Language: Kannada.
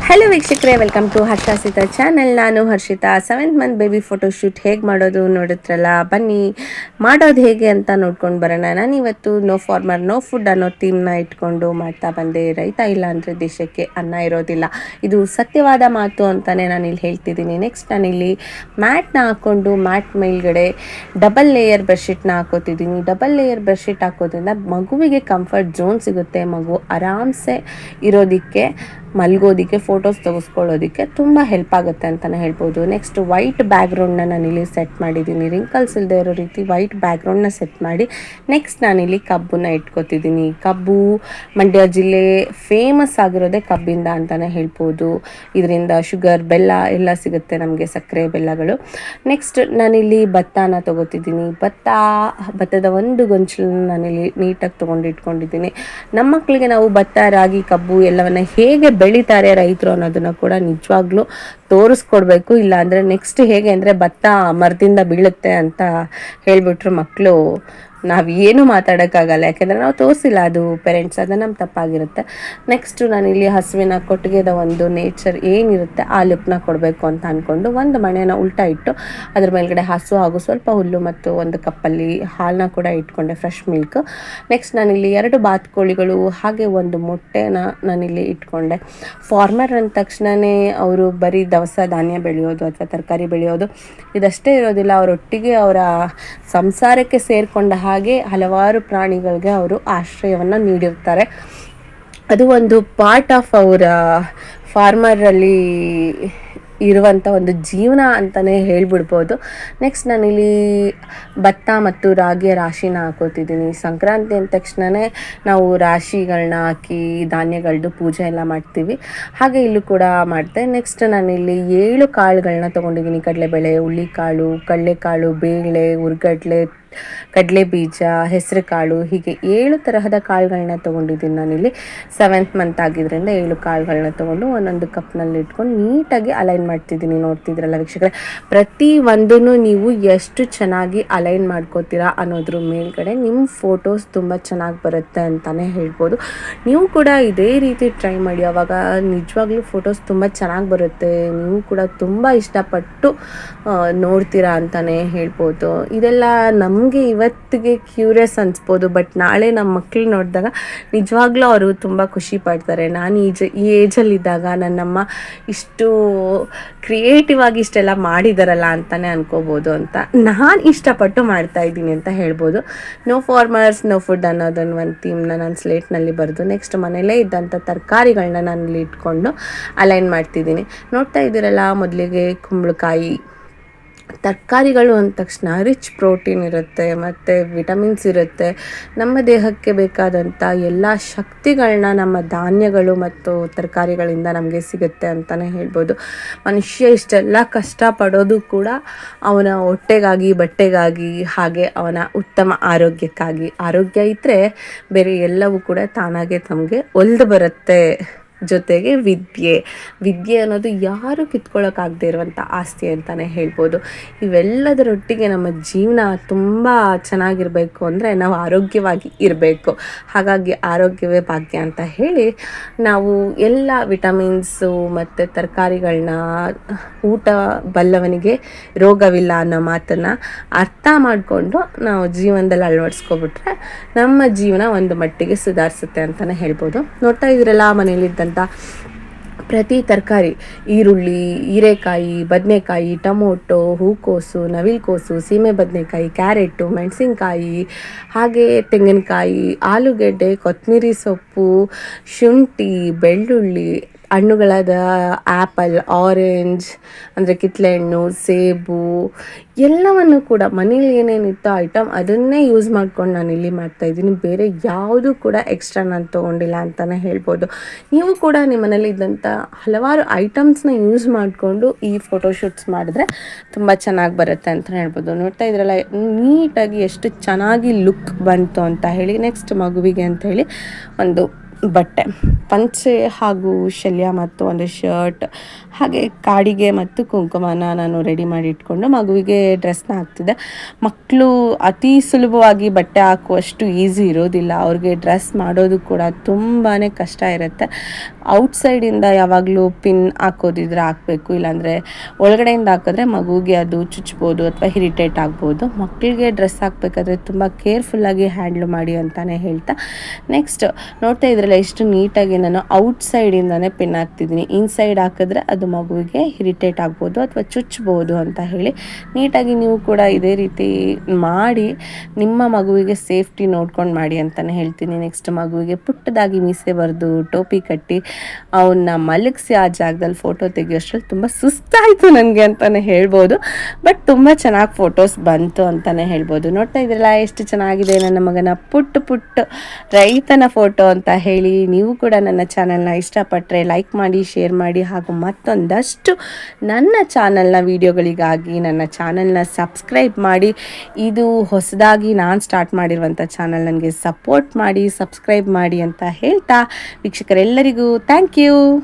ಹಲೋ ವೀಕ್ಷಕರೇ, ವೆಲ್ಕಮ್ ಟು ಹರ್ಷಿತಾ ಚಾನೆಲ್. ನಾನು Harshita. 7th month baby photoshoot ಹೇಗೆ ಮಾಡೋದು ನೋಡುತ್ತರಲ್ಲ, ಬನ್ನಿ ಮಾಡೋದು ಹೇಗೆ ಅಂತ ನೋಡ್ಕೊಂಡು ಬರೋಣ. ನಾನಿವತ್ತು ನೋ ಫಾರ್ಮರ್ ನೋ ಫುಡ್ ಅನ್ನೋ ಥೀಮ್ನ ಇಟ್ಕೊಂಡು ಮಾಡ್ತಾ ಬಂದೆ. ರೈತ ಇಲ್ಲ ಅಂದರೆ ದೇಶಕ್ಕೆ ಅನ್ನ ಇರೋದಿಲ್ಲ. ಇದು ಸತ್ಯವಾದ ಮಾತು ಅಂತಲೇ ನಾನಿಲ್ಲಿ ಹೇಳ್ತಿದ್ದೀನಿ. ನೆಕ್ಸ್ಟ್ ನಾನಿಲ್ಲಿ ಮ್ಯಾಟ್ನ ಹಾಕ್ಕೊಂಡು ಮ್ಯಾಟ್ ಮೇಲ್ಗಡೆ ಡಬಲ್ ಲೇಯರ್ ಬೆಡ್ಶೀಟ್ನ ಹಾಕೋತಿದ್ದೀನಿ. ಡಬಲ್ ಲೇಯರ್ ಬೆಡ್ಶೀಟ್ ಹಾಕೋದ್ರಿಂದ ಮಗುವಿಗೆ ಕಂಫರ್ಟ್ ಝೋನ್ ಸಿಗುತ್ತೆ. ಮಗು ಆರಾಮ್ಸೆ ಇರೋದಕ್ಕೆ, ಮಲ್ಗೋದಕ್ಕೆ, ಫೋಟೋಸ್ ತೆಗೆಸ್ಕೊಳ್ಳೋದಕ್ಕೆ ತುಂಬ ಹೆಲ್ಪ್ ಆಗುತ್ತೆ ಅಂತಲೇ ಹೇಳ್ಬೋದು. ನೆಕ್ಸ್ಟ್ ವೈಟ್ ಬ್ಯಾಕ್ಗ್ರೌಂಡ್ನ ನಾನಿಲ್ಲಿ ಸೆಟ್ ಮಾಡಿದ್ದೀನಿ. ರಿಂಕಲ್ಸ್ ಇಲ್ಲದೆ ಇರೋ ರೀತಿ ವೈಟ್ ಬ್ಯಾಕ್ಗ್ರೌಂಡ್ನ ಸೆಟ್ ಮಾಡಿ ನೆಕ್ಸ್ಟ್ ನಾನಿಲ್ಲಿ ಕಬ್ಬನ್ನ ಇಟ್ಕೊತಿದ್ದೀನಿ. ಕಬ್ಬು ಮಂಡ್ಯ ಜಿಲ್ಲೆ ಫೇಮಸ್ ಆಗಿರೋದೇ ಕಬ್ಬಿಂದ ಅಂತಲೇ ಹೇಳ್ಬೋದು. ಇದರಿಂದ ಶುಗರ್, ಬೆಲ್ಲ ಎಲ್ಲ ಸಿಗುತ್ತೆ ನಮಗೆ, ಸಕ್ಕರೆ ಬೆಲ್ಲಗಳು. ನೆಕ್ಸ್ಟ್ ನಾನಿಲ್ಲಿ ಭತ್ತನ ತೊಗೋತಿದ್ದೀನಿ. ಭತ್ತದ ಒಂದು ಗೊಂಚಲನ್ನು ನಾನಿಲ್ಲಿ ನೀಟಾಗಿ ತೊಗೊಂಡು ಇಟ್ಕೊಂಡಿದ್ದೀನಿ. ನಮ್ಮ ಮಕ್ಕಳಿಗೆ ನಾವು ಭತ್ತ, ರಾಗಿ, ಕಬ್ಬು ಎಲ್ಲವನ್ನ ಹೇಗೆ ಬೆಳೀತಾರೆ ರೈತರು ಅನ್ನೋದನ್ನು ಕೂಡ ನಿಜವಾಗ್ಲೂ ತೋರಿಸ್ಕೊಡ್ಬೇಕು. ಇಲ್ಲ ಅಂದರೆ ನೆಕ್ಸ್ಟ್ ಹೇಗೆ ಅಂದರೆ ಭತ್ತ ಮರದಿಂದ ಬೀಳುತ್ತೆ ಅಂತ ಹೇಳಿಬಿಟ್ರು ಮಕ್ಕಳು ನಾವು ಏನು ಮಾತಾಡೋಕ್ಕಾಗಲ್ಲ. ಯಾಕೆಂದರೆ ನಾವು ತೋರಿಸಿಲ್ಲ, ಅದು ಪೇರೆಂಟ್ಸ್, ಅದು ನಮ್ಮ ತಪ್ಪಾಗಿರುತ್ತೆ. ನೆಕ್ಸ್ಟು ನಾನಿಲ್ಲಿ ಹಸುವಿನ ಕೊಟ್ಟಿಗೆದ ಒಂದು ನೇಚರ್ ಏನಿರುತ್ತೆ ಆ ಲುಕ್ನ ಕೊಡಬೇಕು ಅಂತ ಅಂದ್ಕೊಂಡು ಒಂದು ಮಣೆನ ಉಲ್ಟಾ ಇಟ್ಟು ಅದ್ರ ಮೇಲ್ಗಡೆ ಹಸು ಹಾಗೂ ಸ್ವಲ್ಪ ಹುಲ್ಲು ಮತ್ತು ಒಂದು ಕಪ್ಪಲ್ಲಿ ಹಾಲನ್ನ ಕೂಡ ಇಟ್ಕೊಂಡೆ, ಫ್ರೆಶ್ ಮಿಲ್ಕ್. ನೆಕ್ಸ್ಟ್ ನಾನಿಲ್ಲಿ 2 ಬಾತುಕೋಳಿಗಳು ಹಾಗೆ ಒಂದು ಮೊಟ್ಟೆನ ನಾನಿಲ್ಲಿ ಇಟ್ಕೊಂಡೆ. ಫಾರ್ಮರ್ ಅಂದ ತಕ್ಷಣವೇ ಅವರು ಬರೀ ದವಸ ಧಾನ್ಯ ಬೆಳೆಯೋದು ಅಥವಾ ತರಕಾರಿ ಬೆಳೆಯೋದು ಇದಷ್ಟೇ ಇರೋದಿಲ್ಲ. ಅವರೊಟ್ಟಿಗೆ ಅವರ ಸಂಸಾರಕ್ಕೆ ಸೇರಿಕೊಂಡ ಹಾಗೆ ಹಲವಾರು ಪ್ರಾಣಿಗಳಿಗೆ ಅವರು ಆಶ್ರಯವನ್ನು ನೀಡಿರ್ತಾರೆ. ಅದು ಒಂದು ಪಾರ್ಟ್ ಆಫ್ ಅವರ ಫಾರ್ಮರಲ್ಲಿ ಇರುವಂಥ ಒಂದು ಜೀವನ ಅಂತಲೇ ಹೇಳ್ಬಿಡ್ಬೋದು. ನೆಕ್ಸ್ಟ್ ನಾನಿಲ್ಲಿ ಭತ್ತ ಮತ್ತು ರಾಗಿಯ ರಾಶಿನ ಹಾಕೋತಿದ್ದೀನಿ. ಸಂಕ್ರಾಂತಿ ಅಂದ ತಕ್ಷಣವೇ ನಾವು ರಾಶಿಗಳನ್ನ ಹಾಕಿ ಧಾನ್ಯಗಳದ್ದು ಪೂಜೆ ಎಲ್ಲ ಮಾಡ್ತೀವಿ. ಹಾಗೆ ಇಲ್ಲೂ ಕೂಡ ಮಾಡ್ತೆ. ನೆಕ್ಸ್ಟ್ ನಾನಿಲ್ಲಿ 7 ಕಾಳುಗಳನ್ನ ತೊಗೊಂಡಿದ್ದೀನಿ. ಕಡಲೆಬೇಳೆ, ಹುಳ್ಳಿಕಾಳು, ಕಡಲೆಕಾಳು, ಬೇಳೆ, ಹುರ್ಗಡ್ಲೆ, ಕಡಲೆ ಬೀಜ, ಹೆಸರು ಕಾಳು, ಹೀಗೆ 7 ತರಹದ ಕಾಳುಗಳನ್ನ ತೊಗೊಂಡಿದ್ದೀನಿ. ನಾನಿಲ್ಲಿ 7th ಮಂತ್ ಆಗಿದ್ದರಿಂದ 7 ಕಾಳುಗಳನ್ನ ತೊಗೊಂಡು ಒಂದೊಂದು ಕಪ್ನಲ್ಲಿ ಇಟ್ಕೊಂಡು ನೀಟಾಗಿ ಅಲೈನ್ ಮಾಡ್ತಿದ್ದೀನಿ. ನೋಡ್ತಿದ್ರಲ್ಲ ವೀಕ್ಷಕರೇ, ಪ್ರತಿ ಒಂದನ್ನು ನೀವು ಎಷ್ಟು ಚೆನ್ನಾಗಿ ಅಲೈನ್ ಮಾಡ್ಕೋತೀರಾ ಅನ್ನೋದ್ರ ಮೇಲ್ಗಡೆ ನಿಮ್ಮ ಫೋಟೋಸ್ ತುಂಬ ಚೆನ್ನಾಗಿ ಬರುತ್ತೆ ಅಂತಲೇ ಹೇಳ್ಬೋದು. ನೀವು ಕೂಡ ಇದೇ ರೀತಿ ಟ್ರೈ ಮಾಡಿ, ಆವಾಗ ನಿಜವಾಗ್ಲೂ ಫೋಟೋಸ್ ತುಂಬ ಚೆನ್ನಾಗಿ ಬರುತ್ತೆ. ನೀವು ಕೂಡ ತುಂಬ ಇಷ್ಟಪಟ್ಟು ನೋಡ್ತೀರಾ ಅಂತಲೇ ಹೇಳ್ಬೋದು. ಇದೆಲ್ಲ ನಮಗೆ ಇವತ್ತಿಗೆ ಕ್ಯೂರಿಯಸ್ ಅನಿಸ್ಬೋದು, ಬಟ್ ನಾಳೆ ನಮ್ಮ ಮಕ್ಕಳು ನೋಡಿದಾಗ ನಿಜವಾಗ್ಲೂ ಅವರು ತುಂಬ ಖುಷಿ ಪಡ್ತಾರೆ. ನಾನು ಈ ಏಜಲ್ಲಿದ್ದಾಗ ನನ್ನಮ್ಮ ಇಷ್ಟು ಕ್ರಿಯೇಟಿವ್ ಆಗಿ ಇಷ್ಟೆಲ್ಲ ಮಾಡಿದಾರಲ್ಲ ಅಂತಲೇ ಅನ್ಕೋಬೋದು ಅಂತ ನಾನು ಇಷ್ಟಪಟ್ಟು ಮಾಡ್ತಾಯಿದ್ದೀನಿ ಅಂತ ಹೇಳ್ಬೋದು. ನೋ ಫಾರ್ಮರ್ಸ್ ನೋ ಫುಡ್ ಅನ್ನೋದನ್ನು ಒಂದು ಥೀಮ್ನ ನಾನು ಸ್ಲೇಟ್ನಲ್ಲಿ ಬರೆದು ನೆಕ್ಸ್ಟ್ ಮನೆಯಲ್ಲೇ ಇದ್ದಂಥ ತರಕಾರಿಗಳನ್ನ ನಾನಲ್ಲಿ ಇಟ್ಕೊಂಡು ಅಲೈನ್ ಮಾಡ್ತಿದ್ದೀನಿ. ನೋಡ್ತಾ ಇದ್ದೀರಲ್ಲ, ಮೊದಲಿಗೆ ಕುಂಬಳಕಾಯಿ. ತರಕಾರಿಗಳು ಅಂದ ತಕ್ಷಣ ರಿಚ್ ಪ್ರೋಟೀನ್ ಇರುತ್ತೆ ಮತ್ತು ವಿಟಮಿನ್ಸ್ ಇರುತ್ತೆ. ನಮ್ಮ ದೇಹಕ್ಕೆ ಬೇಕಾದಂಥ ಎಲ್ಲ ಶಕ್ತಿಗಳನ್ನ ನಮ್ಮ ಧಾನ್ಯಗಳು ಮತ್ತು ತರಕಾರಿಗಳಿಂದ ನಮಗೆ ಸಿಗುತ್ತೆ ಅಂತಲೇ ಹೇಳ್ಬೋದು. ಮನುಷ್ಯ ಇಷ್ಟೆಲ್ಲ ಕಷ್ಟಪಡೋದು ಕೂಡ ಅವನ ಹೊಟ್ಟೆಗಾಗಿ, ಬಟ್ಟೆಗಾಗಿ, ಹಾಗೆ ಅವನ ಉತ್ತಮ ಆರೋಗ್ಯಕ್ಕಾಗಿ. ಆರೋಗ್ಯ ಇದ್ದರೆ ಬೇರೆ ಎಲ್ಲವೂ ಕೂಡ ತಾನಾಗೆ ತಮಗೆ ಒಲ್ದು ಬರುತ್ತೆ. ಜೊತೆಗೆ ವಿದ್ಯೆ ಅನ್ನೋದು ಯಾರು ಕಿತ್ಕೊಳ್ಳೋಕ್ಕಾಗದೇ ಇರುವಂಥ ಆಸ್ತಿ ಅಂತಲೇ ಹೇಳ್ಬೋದು. ಇವೆಲ್ಲದರೊಟ್ಟಿಗೆ ನಮ್ಮ ಜೀವನ ತುಂಬ ಚೆನ್ನಾಗಿರಬೇಕು ಅಂದರೆ ನಾವು ಆರೋಗ್ಯವಾಗಿ ಇರಬೇಕು. ಹಾಗಾಗಿ ಆರೋಗ್ಯವೇ ಭಾಗ್ಯ ಅಂತ ಹೇಳಿ ನಾವು ಎಲ್ಲ ವಿಟಮಿನ್ಸು ಮತ್ತು ತರಕಾರಿಗಳನ್ನ, ಊಟ ಬಲ್ಲವನಿಗೆ ರೋಗವಿಲ್ಲ ಅನ್ನೋ ಮಾತನ್ನು ಅರ್ಥ ಮಾಡಿಕೊಂಡು ನಾವು ಜೀವನದಲ್ಲಿ ಅಳವಡಿಸ್ಕೊಬಿಟ್ರೆ ನಮ್ಮ ಜೀವನ ಒಂದು ಮಟ್ಟಿಗೆ ಸುಧಾರಿಸುತ್ತೆ ಅಂತಲೇ ಹೇಳ್ಬೋದು. ನೋಡ್ತಾ ಇದ್ರಲ್ಲ, ಮನೇಲಿದ್ದಂಥ ಪ್ರತಿ ತರಕಾರಿ, ಈರುಳ್ಳಿ, ಹೀರೆಕಾಯಿ, ಬದನೆಕಾಯಿ, ಟೊಮೊಟೊ, ಹೂಕೋಸು, ನವಿಲುಕೋಸು, ಸೀಮೆ ಬದನೆಕಾಯಿ, ಕ್ಯಾರೆಟು, ಮೆಣಸಿನ್ಕಾಯಿ, ಹಾಗೆ ತೆಂಗಿನಕಾಯಿ, ಆಲೂಗೆಡ್ಡೆ, ಕೊತ್ತಂಬರಿ ಸೊಪ್ಪು, ಶುಂಠಿ, ಬೆಳ್ಳುಳ್ಳಿ, ಹಣ್ಣುಗಳಾದ ಆ್ಯಪಲ್, ಆರೆಂಜ್ ಅಂದರೆ ಕಿತ್ತಳೆ ಹಣ್ಣು, ಸೇಬು, ಎಲ್ಲವನ್ನು ಕೂಡ ಮನೇಲಿ ಏನೇನಿತ್ತೋ ಐಟಮ್ ಅದನ್ನೇ ಯೂಸ್ ಮಾಡ್ಕೊಂಡು ನಾನು ಇಲ್ಲಿ ಮಾಡ್ತಾಯಿದ್ದೀನಿ. ಬೇರೆ ಯಾವುದೂ ಕೂಡ ಎಕ್ಸ್ಟ್ರಾ ನಾನು ತೊಗೊಂಡಿಲ್ಲ ಅಂತಲೇ ಹೇಳ್ಬೋದು. ನೀವು ಕೂಡ ನಿಮ್ಮ ಮನೇಲಿ ಇದ್ದಂಥ ಹಲವಾರು ಐಟಮ್ಸ್ನ ಯೂಸ್ ಮಾಡಿಕೊಂಡು ಈ ಫೋಟೋಶೂಟ್ಸ್ ಮಾಡಿದ್ರೆ ತುಂಬ ಚೆನ್ನಾಗಿ ಬರುತ್ತೆ ಅಂತ ಹೇಳ್ಬೋದು. ನೋಡ್ತಾ ಇದ್ರಲ್ಲ, ನೀಟಾಗಿ ಎಷ್ಟು ಚೆನ್ನಾಗಿ ಲುಕ್ ಬಂತು ಅಂತ ಹೇಳಿ. ನೆಕ್ಸ್ಟ್ ಮಗುವಿಗೆ ಅಂಥೇಳಿ ಒಂದು ಬಟ್ಟೆ, ಪಂಚೆ ಹಾಗೂ ಶಲ್ಯ ಮತ್ತು ಒಂದು ಶರ್ಟ್, ಹಾಗೆ ಕಾಡಿಗೆ ಮತ್ತು ಕುಂಕುಮನ ನಾನು ರೆಡಿ ಮಾಡಿ ಇಟ್ಕೊಂಡು ಮಗುವಿಗೆ ಡ್ರೆಸ್ನ ಹಾಕ್ತಿದ್ದೆ. ಮಕ್ಕಳು ಅತಿ ಸುಲಭವಾಗಿ ಬಟ್ಟೆ ಹಾಕುವಷ್ಟು ಈಸಿ ಇರೋದಿಲ್ಲ. ಅವ್ರಿಗೆ ಡ್ರೆಸ್ ಮಾಡೋದು ಕೂಡ ತುಂಬಾ ಕಷ್ಟ ಇರುತ್ತೆ. ಔಟ್ಸೈಡಿಂದ ಯಾವಾಗಲೂ ಪಿನ್ ಹಾಕೋದಿದ್ರೆ ಹಾಕಬೇಕು, ಇಲ್ಲಾಂದರೆ ಒಳಗಡೆಯಿಂದ ಹಾಕಿದ್ರೆ ಮಗುಗೆ ಅದು ಚುಚ್ಬೋದು ಅಥವಾ ಇರಿಟೇಟ್ ಆಗ್ಬೋದು. ಮಕ್ಕಳಿಗೆ ಡ್ರೆಸ್ ಹಾಕಬೇಕಾದ್ರೆ ತುಂಬ ಕೇರ್ಫುಲ್ಲಾಗಿ ಹ್ಯಾಂಡ್ಲ್ ಮಾಡಿ ಅಂತಲೇ ಹೇಳ್ತಾ, ನೆಕ್ಸ್ಟ್ ನೋಡ್ತಾ ಇದ್ರಲ್ಲ ಎಷ್ಟು ನೀಟಾಗಿ ನಾನು ಔಟ್ಸೈಡಿಂದನೇ ಪಿನ್ ಹಾಕ್ತಿದ್ದೀನಿ. ಇನ್ಸೈಡ್ ಹಾಕಿದ್ರೆ ಅದು ಮಗುವಿಗೆ ಇರಿಟೇಟ್ ಆಗ್ಬೋದು ಅಥವಾ ಚುಚ್ಬೋದು ಅಂತ ಹೇಳಿ ನೀಟಾಗಿ ನೀವು ಕೂಡ ಇದೇ ರೀತಿ ಮಾಡಿ ನಿಮ್ಮ ಮಗುವಿಗೆ ಸೇಫ್ಟಿ ನೋಡ್ಕೊಂಡು ಮಾಡಿ ಅಂತಲೇ ಹೇಳ್ತೀನಿ. ನೆಕ್ಸ್ಟ್ ಮಗುವಿಗೆ ಪುಟ್ಟದಾಗಿ ಮೀಸೆ ಬರೆದು ಟೋಪಿ ಕಟ್ಟಿ ಅವನ್ನ ಮಲಗಿಸಿ ಆ ಜಾಗದಲ್ಲಿ ಫೋಟೋ ತೆಗಿಯೋಷ್ಟ್ರಲ್ಲಿ ತುಂಬ ಸುಸ್ತಾಯಿತು ನನಗೆ ಅಂತಲೇ ಹೇಳ್ಬೋದು. ಬಟ್ ತುಂಬ ಚೆನ್ನಾಗಿ ಫೋಟೋಸ್ ಬಂತು ಅಂತಲೇ ಹೇಳ್ಬೋದು. ನೋಡ್ತಾ ಇದ್ರಲ್ಲ ಎಷ್ಟು ಚೆನ್ನಾಗಿದೆ ನನ್ನ ಮಗನ ಪುಟ್ಟ ರೈತನ ಫೋಟೋ ಅಂತ ಹೇಳಿ. ನೀವು ಕೂಡ ನನ್ನ ಚಾನಲ್ನ ಇಷ್ಟಪಟ್ಟರೆ ಲೈಕ್ ಮಾಡಿ, ಶೇರ್ ಮಾಡಿ, ಹಾಗೂ ಮತ್ತೊಂದಷ್ಟು ನನ್ನ ಚಾನಲ್ನ ವೀಡಿಯೋಗಳಿಗಾಗಿ ನನ್ನ ಚಾನಲ್ನ ಸಬ್ಸ್ಕ್ರೈಬ್ ಮಾಡಿ. ಇದು ಹೊಸದಾಗಿ ನಾನು ಸ್ಟಾರ್ಟ್ ಮಾಡಿರುವಂಥ ಚಾನಲ್, ನನಗೆ ಸಪೋರ್ಟ್ ಮಾಡಿ, ಸಬ್ಸ್ಕ್ರೈಬ್ ಮಾಡಿ ಅಂತ ಹೇಳ್ತಾ ವೀಕ್ಷಕರೆಲ್ಲರಿಗೂ ಥ್ಯಾಂಕ್ ಯು.